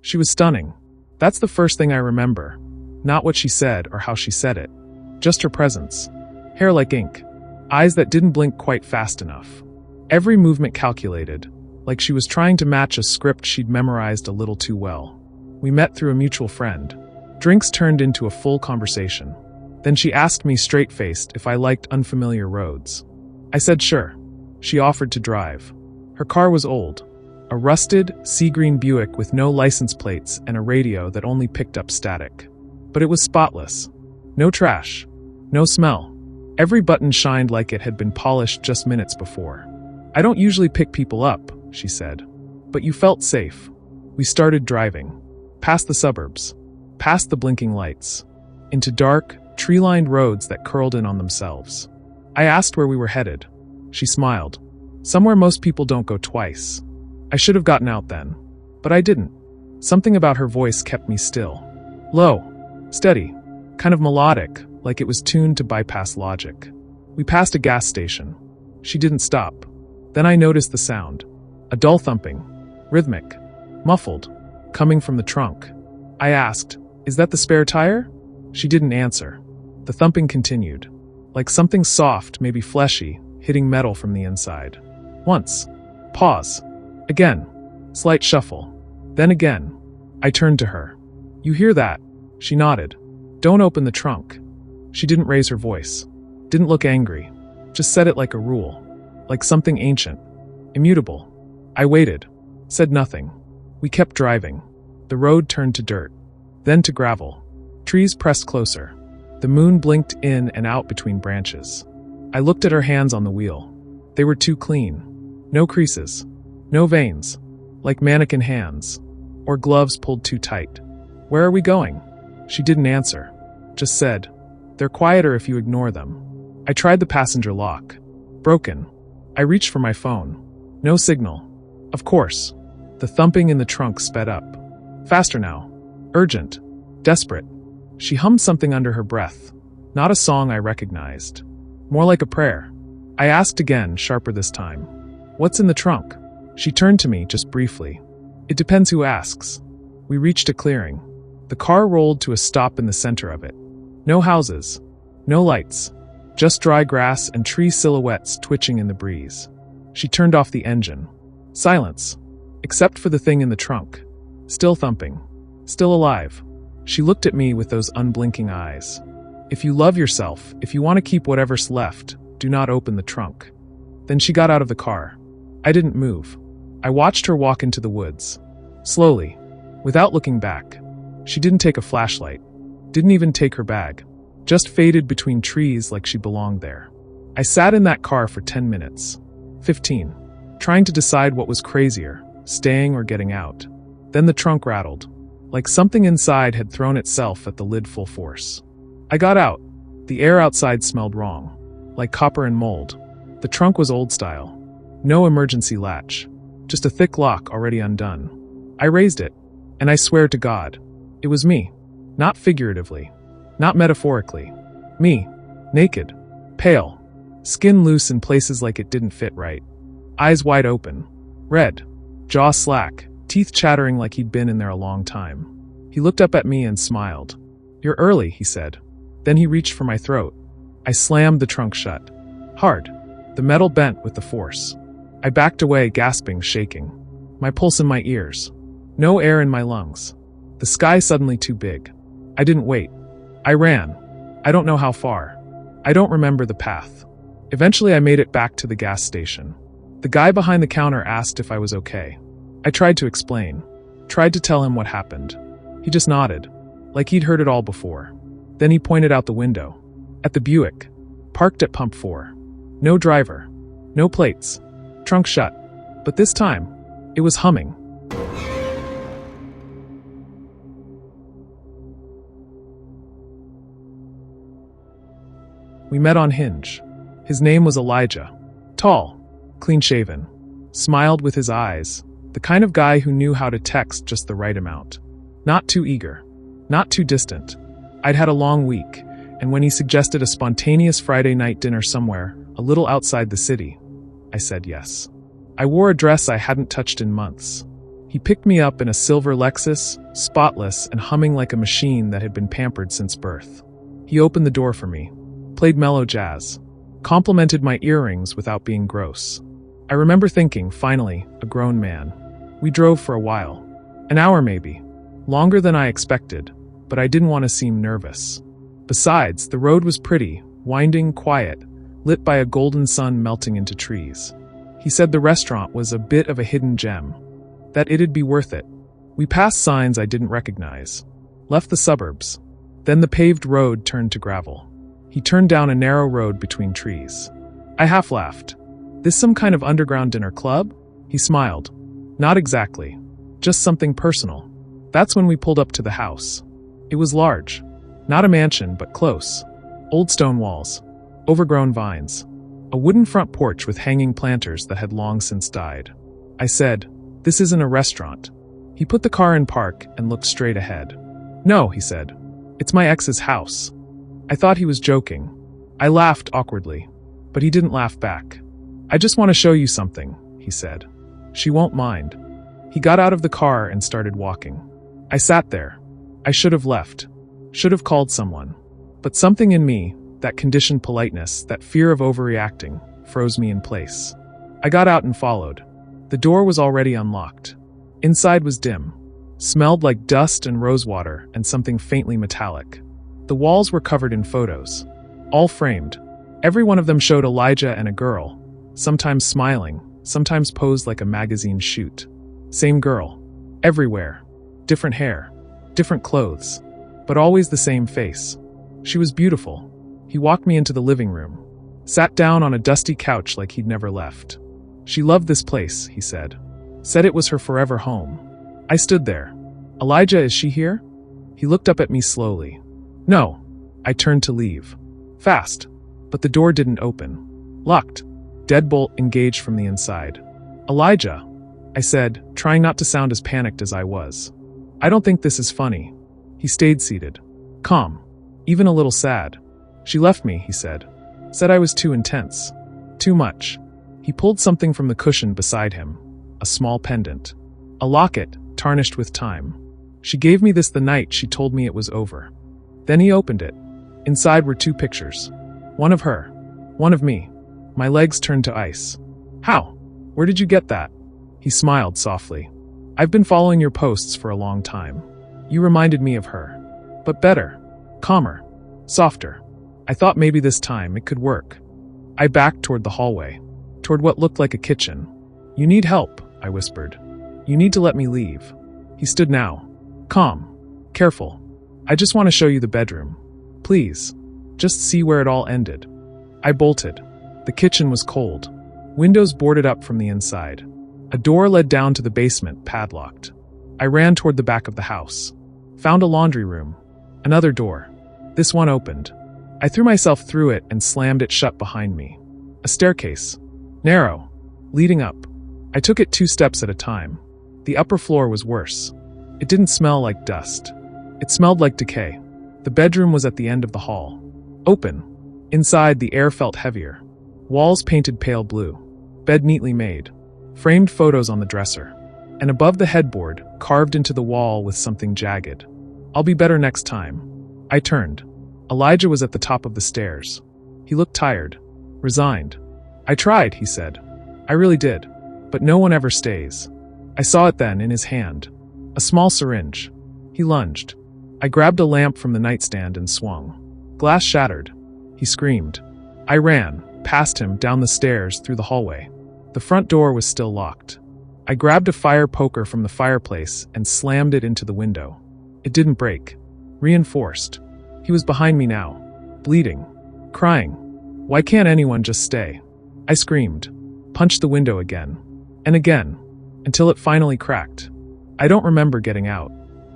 She was stunning. That's the first thing I remember. Not what she said or how she said it. Just her presence. Hair like ink. Eyes that didn't blink quite fast enough. Every movement calculated, like she was trying to match a script she'd memorized a little too well. We met through a mutual friend. Drinks turned into a full conversation. Then she asked me straight-faced if I liked unfamiliar roads. I said sure. She offered to drive. Her car was old. A rusted, sea-green Buick with no license plates and a radio that only picked up static. But it was spotless. No trash. No smell. Every button shined like it had been polished just minutes before. I don't usually pick people up, she said. But you felt safe. We started driving. Past the suburbs. Past the blinking lights. Into dark, tree-lined roads that curled in on themselves. I asked where we were headed. She smiled. Somewhere most people don't go twice. I should have gotten out then. But I didn't. Something about her voice kept me still. Low. Steady. Kind of melodic, like it was tuned to bypass logic. We passed a gas station. She didn't stop. Then I noticed the sound. A dull thumping. Rhythmic. Muffled. Coming from the trunk. I asked, "Is that the spare tire?" She didn't answer. The thumping continued. Like something soft, maybe fleshy, hitting metal from the inside. Once. Pause. Again. Slight shuffle. Then again. I turned to her. "You hear that?" She nodded. "Don't open the trunk." She didn't raise her voice. Didn't look angry. Just said it like a rule. Like something ancient. Immutable. I waited. Said nothing. We kept driving. The road turned to dirt. Then to gravel. Trees pressed closer. The moon blinked in and out between branches. I looked at her hands on the wheel. They were too clean. No creases. No veins. Like mannequin hands. Or gloves pulled too tight. "Where are we going?" She didn't answer. Just said, "They're quieter if you ignore them." I tried the passenger lock. Broken. I reached for my phone. No signal. Of course. The thumping in the trunk sped up. Faster now. Urgent. Desperate. She hummed something under her breath. Not a song I recognized. More like a prayer. I asked again, sharper this time. "What's in the trunk?" She turned to me just briefly. "It depends who asks." We reached a clearing. The car rolled to a stop in the center of it. No houses. No lights. Just dry grass and tree silhouettes twitching in the breeze. She turned off the engine. Silence. Except for the thing in the trunk. Still thumping. Still alive. She looked at me with those unblinking eyes. "If you love yourself, if you want to keep whatever's left, do not open the trunk." Then she got out of the car. I didn't move. I watched her walk into the woods. Slowly. Without looking back. She didn't take a flashlight. Didn't even take her bag. Just faded between trees like she belonged there. I sat in that car for 10 minutes. 15. Trying to decide what was crazier, staying or getting out. Then the trunk rattled. Like something inside had thrown itself at the lid full force. I got out. The air outside smelled wrong. Like copper and mold. The trunk was old style. No emergency latch. Just a thick lock already undone. I raised it. And I swear to God. It was me. Not figuratively. Not metaphorically. Me. Naked. Pale. Skin loose in places like it didn't fit right. Eyes wide open. Red. Jaw slack. Teeth chattering like he'd been in there a long time. He looked up at me and smiled. "You're early," he said. Then he reached for my throat. I slammed the trunk shut. Hard. The metal bent with the force. I backed away, gasping, shaking. My pulse in my ears. No air in my lungs. The sky suddenly too big. I didn't wait. I ran. I don't know how far. I don't remember the path. Eventually I made it back to the gas station. The guy behind the counter asked if I was okay. I tried to explain. Tried to tell him what happened. He just nodded. Like he'd heard it all before. Then he pointed out the window. At the Buick. Parked at pump 4. No driver. No plates. Trunk shut. But this time, it was humming. We met on Hinge. His name was Elijah. Tall. Clean-shaven. Smiled with his eyes. The kind of guy who knew how to text just the right amount. Not too eager. Not too distant. I'd had a long week, and when he suggested a spontaneous Friday night dinner somewhere, a little outside the city, I said yes. I wore a dress I hadn't touched in months. He He picked me up in a silver Lexus, spotless and humming like a machine that had been pampered since birth. He opened the door for me, played mellow jazz, complimented my earrings without being gross. I remember thinking, finally, a grown man. We drove for a while. An hour maybe. Longer than I expected, but I didn't want to seem nervous. Besides, the road was pretty, winding, quiet, lit by a golden sun melting into trees. He said the restaurant was a bit of a hidden gem, that it'd be worth it. We passed signs I didn't recognize, left the suburbs. Then the paved road turned to gravel. He turned down a narrow road between trees. I half laughed. This some kind of underground dinner club? He smiled. Not exactly. Just something personal. That's when we pulled up to the house. It was large. Not a mansion, but close. Old stone walls. Overgrown vines. A wooden front porch with hanging planters that had long since died. I said, "This isn't a restaurant." He put the car in park and looked straight ahead. "No," he said. "It's my ex's house." I thought he was joking. I laughed awkwardly, but he didn't laugh back. "I just want to show you something," he said. "She won't mind." He got out of the car and started walking. I sat there. I should have left. Should have called someone. But something in me, that conditioned politeness, that fear of overreacting, froze me in place. I got out and followed. The door was already unlocked. Inside was dim. Smelled like dust and rosewater and something faintly metallic. The walls were covered in photos. All framed. Every one of them showed Elijah and a girl, sometimes smiling, sometimes posed like a magazine shoot. Same girl. Everywhere. Different hair. Different clothes. But always the same face. She was beautiful. He walked me into the living room. Sat down on a dusty couch like he'd never left. She loved this place, he said. Said it was her forever home. I stood there. "Elijah, is she here?" He looked up at me slowly. "No." I turned to leave. Fast. But the door didn't open. Locked. Deadbolt engaged from the inside. "Elijah," I said, trying not to sound as panicked as I was. "I don't think this is funny." He stayed seated. Calm. Even a little sad. "She left me," he said. Said I was too intense. Too much. He pulled something from the cushion beside him. A small pendant. A locket, tarnished with time. "She gave me this the night she told me it was over." Then he opened it. Inside were two pictures. One of her. One of me. My legs turned to ice. "How? Where did you get that?" He smiled softly. "I've been following your posts for a long time. You reminded me of her. But better. Calmer. Softer. I thought maybe this time it could work." I backed toward the hallway. Toward what looked like a kitchen. "You need help," I whispered. "You need to let me leave." He stood now. Calm. Careful. "I just want to show you the bedroom. Please. Just see where it all ended." I bolted. The kitchen was cold. Windows boarded up from the inside. A door led down to the basement, padlocked. I ran toward the back of the house. Found a laundry room. Another door. This one opened. I threw myself through it and slammed it shut behind me. A staircase. Narrow. Leading up. I took it 2 steps at a time. The upper floor was worse. It didn't smell like dust. It smelled like decay. The bedroom was at the end of the hall. Open. Inside, the air felt heavier. Walls painted pale blue. Bed neatly made. Framed photos on the dresser. And above the headboard, carved into the wall with something jagged. "I'll be better next time." I turned. Elijah was at the top of the stairs. He looked tired. Resigned. "I tried," he said. "I really did. But no one ever stays." I saw it then in his hand. A small syringe. He lunged. I grabbed a lamp from the nightstand and swung. Glass shattered. He screamed. I ran, past him, down the stairs, through the hallway. The front door was still locked. I grabbed a fire poker from the fireplace and slammed it into the window. It didn't break. Reinforced. He was behind me now. Bleeding. Crying. "Why can't anyone just stay?" I screamed. Punched the window again. And again. Until it finally cracked. I don't remember getting out.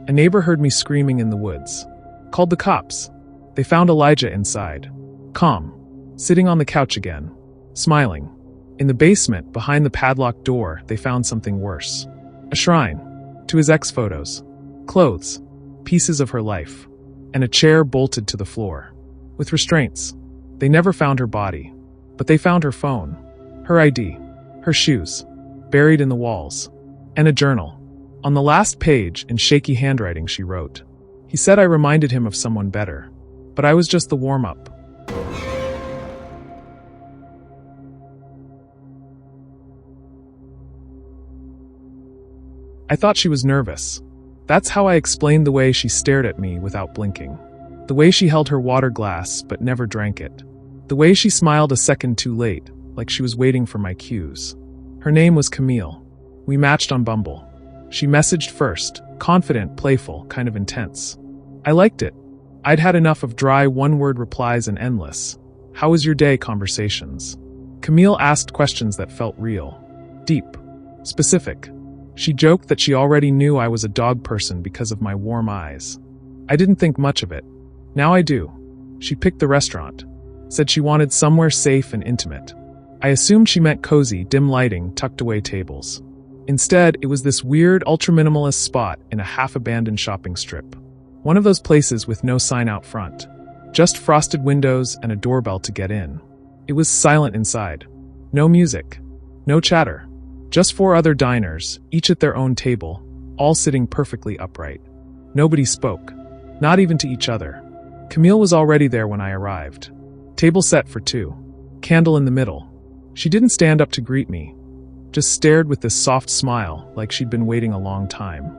A neighbor heard me screaming in the woods. Called the cops. They found Elijah inside. Calm. Sitting on the couch again. Smiling. In the basement, behind the padlocked door, they found something worse. A shrine. To his ex-photos. Clothes. Pieces of her life. And a chair bolted to the floor. With restraints. They never found her body. But they found her phone. Her ID. Her shoes. Buried in the walls. And a journal. On the last page, in shaky handwriting, she wrote, "He said I reminded him of someone better, but I was just the warm-up." I thought she was nervous. That's how I explained the way she stared at me without blinking. The way she held her water glass but never drank it. The way she smiled a second too late, like she was waiting for my cues. Her name was Camille. We matched on Bumble. She messaged first, confident, playful, kind of intense. I liked it. I'd had enough of dry one-word replies and endless, "How was your day?" conversations. Camille asked questions that felt real, deep, specific. She joked that she already knew I was a dog person because of my warm eyes. I didn't think much of it. Now I do. She picked the restaurant. Said she wanted somewhere safe and intimate. I assumed she meant cozy, dim lighting, tucked-away tables. Instead, it was this weird, ultra-minimalist spot in a half-abandoned shopping strip. One of those places with no sign out front. Just frosted windows and a doorbell to get in. It was silent inside. No music. No chatter. Just 4 other diners, each at their own table, all sitting perfectly upright. Nobody spoke. Not even to each other. Camille was already there when I arrived. Table set for 2. Candle in the middle. She didn't stand up to greet me. Just stared with this soft smile, like she'd been waiting a long time.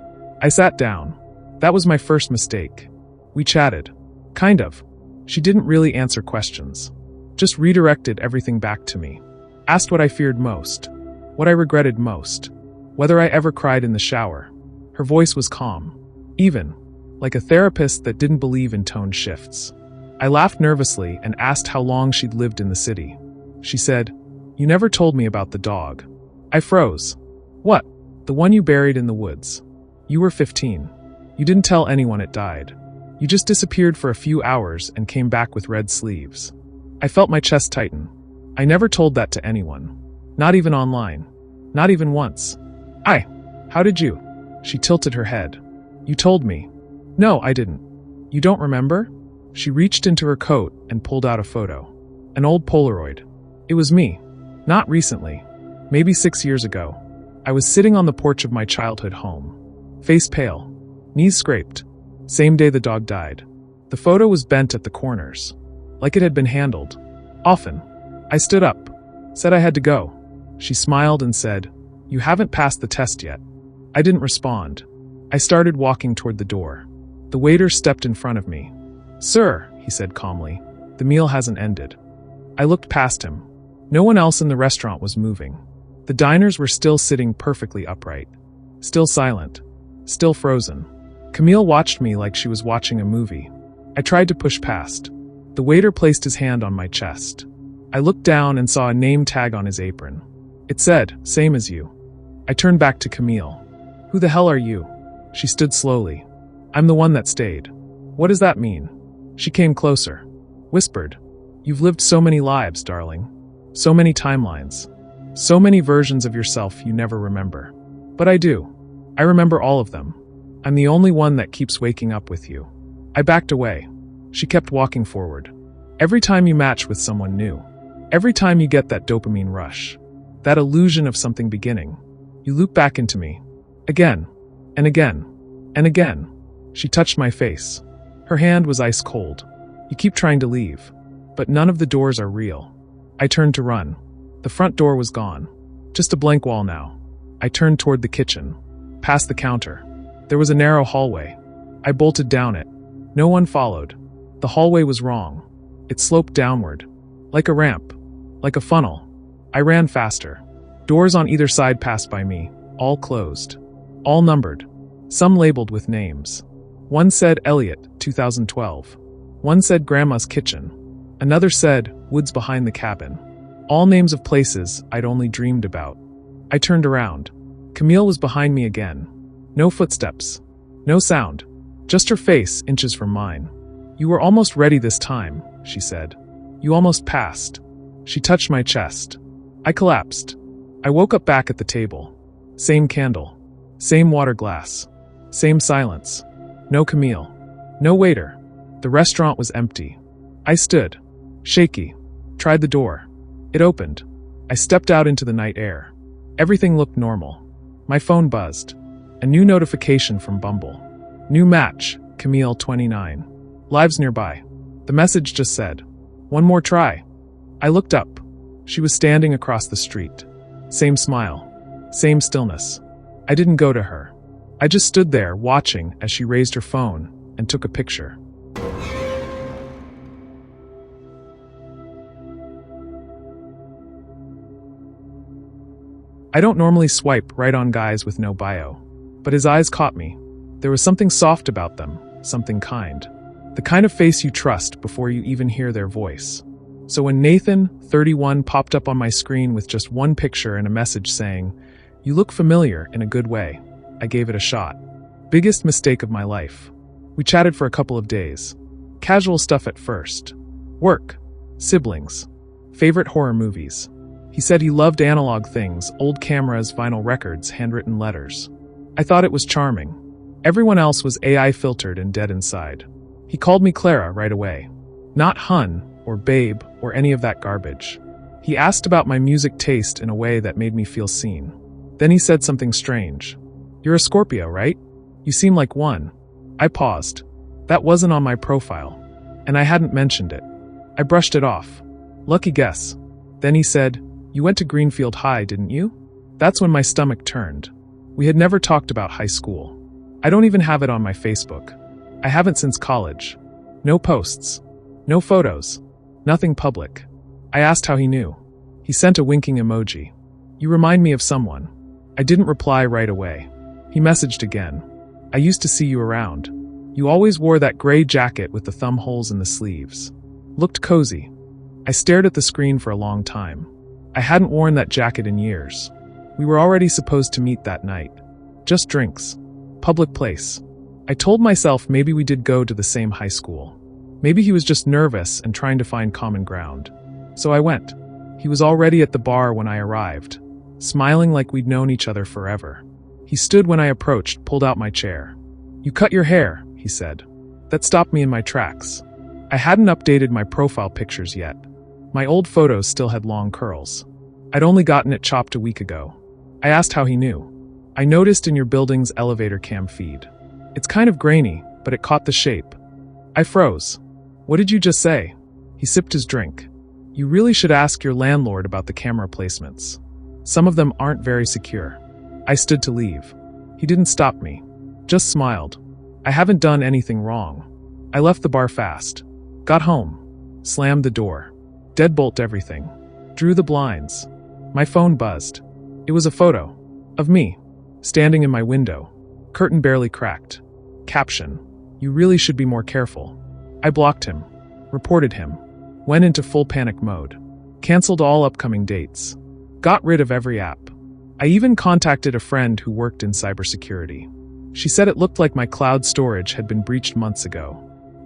I sat down. That was my first mistake. We chatted. Kind of. She didn't really answer questions. Just redirected everything back to me. Asked what I feared most. What I regretted most. Whether I ever cried in the shower. Her voice was calm. Even. Like a therapist that didn't believe in tone shifts. I laughed nervously and asked how long she'd lived in the city. She said, "You never told me about the dog." I froze. "What? The one you buried in the woods. You were 15. You didn't tell anyone it died. You just disappeared for a few hours and came back with red sleeves." I felt my chest tighten. I never told that to anyone. Not even online. Not even once. How did you? She tilted her head. "You told me." "No, I didn't." "You don't remember?" She reached into her coat and pulled out a photo. An old Polaroid. It was me. Not recently. Maybe 6 years ago. I was sitting on the porch of my childhood home. Face pale. Knees scraped. Same day the dog died. The photo was bent at the corners. Like it had been handled. Often. I stood up. Said I had to go. She smiled and said, "You haven't passed the test yet." I didn't respond. I started walking toward the door. The waiter stepped in front of me. "Sir," he said calmly, "the meal hasn't ended." I looked past him. No one else in the restaurant was moving. The diners were still sitting perfectly upright. Still silent. Still frozen. Camille watched me like she was watching a movie. I tried to push past. The waiter placed his hand on my chest. I looked down and saw a name tag on his apron. It said, "Same as you." I turned back to Camille. "Who the hell are you?" She stood slowly. "I'm the one that stayed." "What does that mean?" She came closer. Whispered, "You've lived so many lives, darling. So many timelines. So many versions of yourself you never remember. But I do. I remember all of them. I'm the only one that keeps waking up with you." I backed away. She kept walking forward. "Every time you match with someone new. Every time you get that dopamine rush. That illusion of something beginning. You loop back into me. Again. And again. And again." She touched my face. Her hand was ice cold. "You keep trying to leave. But none of the doors are real." I turned to run. The front door was gone. Just a blank wall now. I turned toward the kitchen. Past the counter. There was a narrow hallway. I bolted down it. No one followed. The hallway was wrong. It sloped downward. Like a ramp. Like a funnel. I ran faster. Doors on either side passed by me. All closed. All numbered. Some labeled with names. One said Elliot, 2012. One said Grandma's Kitchen. Another said, Woods Behind the Cabin. All names of places I'd only dreamed about. I turned around. Camille was behind me again. No footsteps. No sound. Just her face, inches from mine. "You were almost ready this time," she said. "You almost passed." She touched my chest. I collapsed. I woke up back at the table. Same candle. Same water glass. Same silence. No Camille. No waiter. The restaurant was empty. I stood. Shaky. Tried the door. It opened. I stepped out into the night air. Everything looked normal. My phone buzzed. A new notification from Bumble. New match, Camille 29. Lives nearby. The message just said, "One more try." I looked up. She was standing across the street. Same smile. Same stillness. I didn't go to her. I just stood there watching as she raised her phone and took a picture. I don't normally swipe right on guys with no bio, but his eyes caught me. There was something soft about them, something kind. The kind of face you trust before you even hear their voice. So when Nathan, 31, popped up on my screen with just one picture and a message saying, "You look familiar," in a good way, I gave it a shot. Biggest mistake of my life. We chatted for a couple of days. Casual stuff at first. Work. Siblings. Favorite horror movies. He said he loved analog things, old cameras, vinyl records, handwritten letters. I thought it was charming. Everyone else was AI filtered and dead inside. He called me Clara right away. Not hun, or babe, or any of that garbage. He asked about my music taste in a way that made me feel seen. Then he said something strange. "You're a Scorpio, right? You seem like one." I paused. That wasn't on my profile, and I hadn't mentioned it. I brushed it off. Lucky guess. Then he said, "You went to Greenfield High, didn't you?" That's when my stomach turned. We had never talked about high school. I don't even have it on my Facebook. I haven't since college. No posts. No photos. Nothing public. I asked how he knew. He sent a winking emoji. "You remind me of someone." I didn't reply right away. He messaged again. "I used to see you around. You always wore that gray jacket with the thumb holes in the sleeves. Looked cozy." I stared at the screen for a long time. I hadn't worn that jacket in years. We were already supposed to meet that night. Just drinks. Public place. I told myself maybe we did go to the same high school. Maybe he was just nervous and trying to find common ground. So I went. He was already at the bar when I arrived, smiling like we'd known each other forever. He stood when I approached, pulled out my chair. "You cut your hair," he said. That stopped me in my tracks. I hadn't updated my profile pictures yet. My old photos still had long curls. I'd only gotten it chopped a week ago. I asked how he knew. "I noticed in your building's elevator cam feed. It's kind of grainy, but it caught the shape." I froze. "What did you just say?" He sipped his drink. "You really should ask your landlord about the camera placements. Some of them aren't very secure." I stood to leave. He didn't stop me. Just smiled. I haven't done anything wrong. I left the bar fast. Got home. Slammed the door. Deadbolt everything. Drew the blinds. My phone buzzed. It was a photo. Of me. Standing in my window. Curtain barely cracked. Caption. "You really should be more careful." I blocked him. Reported him. Went into full panic mode. Cancelled all upcoming dates. Got rid of every app. I even contacted a friend who worked in cybersecurity. She said it looked like my cloud storage had been breached months ago.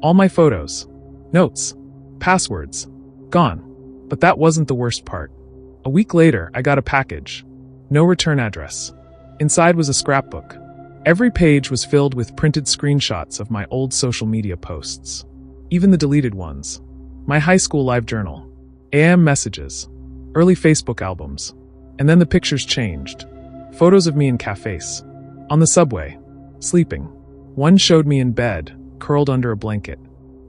All my photos, notes, passwords, gone. But that wasn't the worst part. A week later, I got a package. No return address. Inside was a scrapbook. Every page was filled with printed screenshots of my old social media posts. Even the deleted ones. My high school live journal. AM messages. Early Facebook albums. And then the pictures changed. Photos of me in cafes. On the subway. Sleeping. One showed me in bed, curled under a blanket.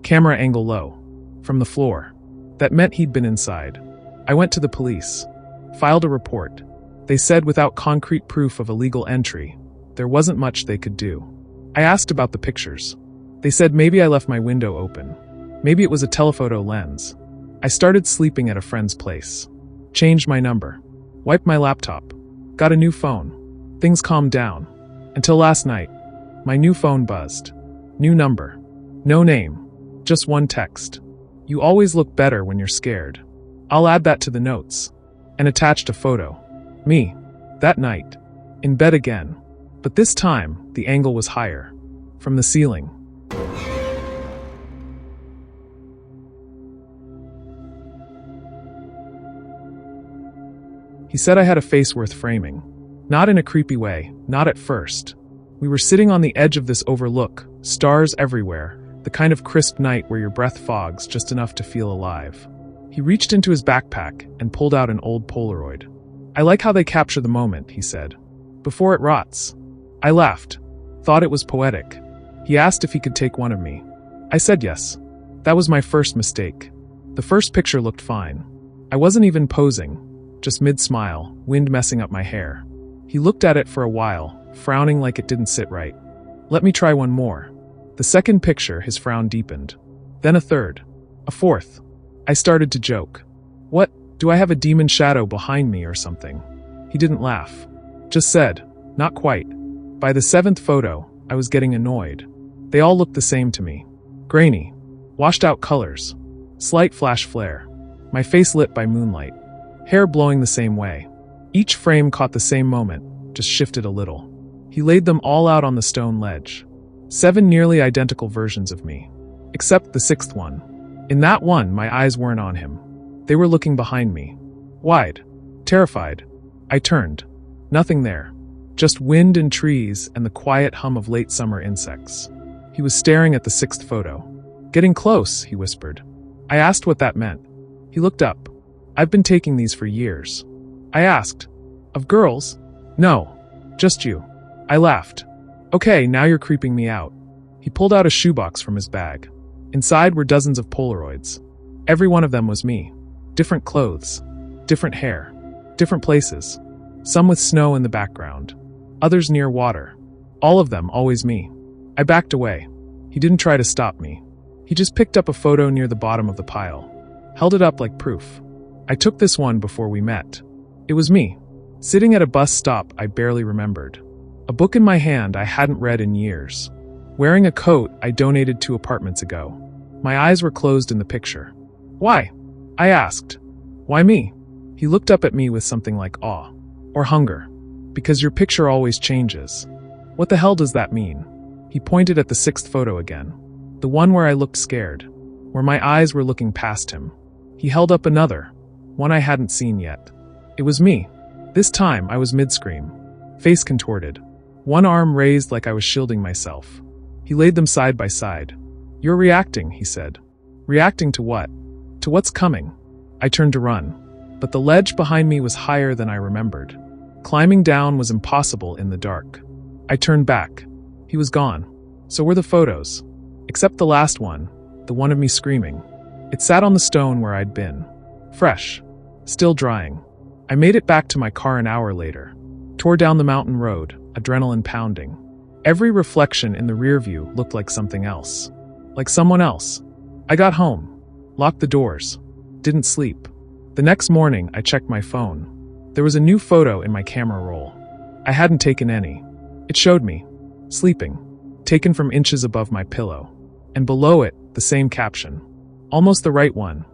Camera angle low. From the floor. That meant he'd been inside. I went to the police. Filed a report. They said without concrete proof of illegal entry, there wasn't much they could do. I asked about the pictures. They said maybe I left my window open. Maybe it was a telephoto lens. I started sleeping at a friend's place. Changed my number. Wiped my laptop. Got a new phone. Things calmed down. Until last night. My new phone buzzed. New number. No name. Just one text. "You always look better when you're scared." I'll add that to the notes. And attached a photo. Me. That night. In bed again. But this time, the angle was higher. From the ceiling. He said I had a face worth framing. Not in a creepy way, not at first. We were sitting on the edge of this overlook, stars everywhere, the kind of crisp night where your breath fogs just enough to feel alive. He reached into his backpack and pulled out an old Polaroid. "I like how they capture the moment," he said. "Before it rots." I laughed. Thought it was poetic. He asked if he could take one of me. I said yes. That was my first mistake. The first picture looked fine. I wasn't even posing, just mid-smile, wind messing up my hair. He looked at it for a while, frowning like it didn't sit right. Let me try one more. The second picture, his frown deepened. Then a third. A fourth. I started to joke. What, do I have a demon shadow behind me or something? He didn't laugh. Just said, not quite. By the seventh photo, I was getting annoyed. They all looked the same to me. Grainy. Washed out colors. Slight flash flare. My face lit by moonlight. Hair blowing the same way. Each frame caught the same moment, just shifted a little. He laid them all out on the stone ledge. 7 nearly identical versions of me. Except the 6th one. In that one, my eyes weren't on him. They were looking behind me. Wide. Terrified. I turned. Nothing there. Just wind and trees and the quiet hum of late summer insects. He was staring at the 6th photo. Getting close, he whispered. I asked what that meant. He looked up. I've been taking these for years. I asked. Of girls? No. Just you. I laughed. Okay, now you're creeping me out. He pulled out a shoebox from his bag. Inside were dozens of Polaroids. Every one of them was me. Different clothes. Different hair. Different places. Some with snow in the background. Others near water. All of them always me. I backed away. He didn't try to stop me. He just picked up a photo near the bottom of the pile. Held it up like proof. I took this one before we met. It was me. Sitting at a bus stop I barely remembered. A book in my hand I hadn't read in years. Wearing a coat I donated 2 apartments ago. My eyes were closed in the picture. Why? I asked. Why me? He looked up at me with something like awe. Or hunger. Because your picture always changes. What the hell does that mean? He pointed at the 6th photo again. The one where I looked scared. Where my eyes were looking past him. He held up another. One I hadn't seen yet. It was me. This time I was mid-scream. Face contorted. One arm raised like I was shielding myself. He laid them side by side. You're reacting, he said. Reacting to what? To what's coming. I turned to run. But the ledge behind me was higher than I remembered. Climbing down was impossible in the dark. I turned back. He was gone. So were the photos. Except the last one, the one of me screaming. It sat on the stone where I'd been. Fresh. Still drying. I made it back to my car an hour later. Tore down the mountain road, adrenaline pounding. Every reflection in the rear view looked like something else. Like someone else. I got home. Locked the doors. Didn't sleep. The next morning, I checked my phone. There was a new photo in my camera roll. I hadn't taken any. It showed me. Sleeping. Taken from inches above my pillow. And below it, the same caption. Almost the right one,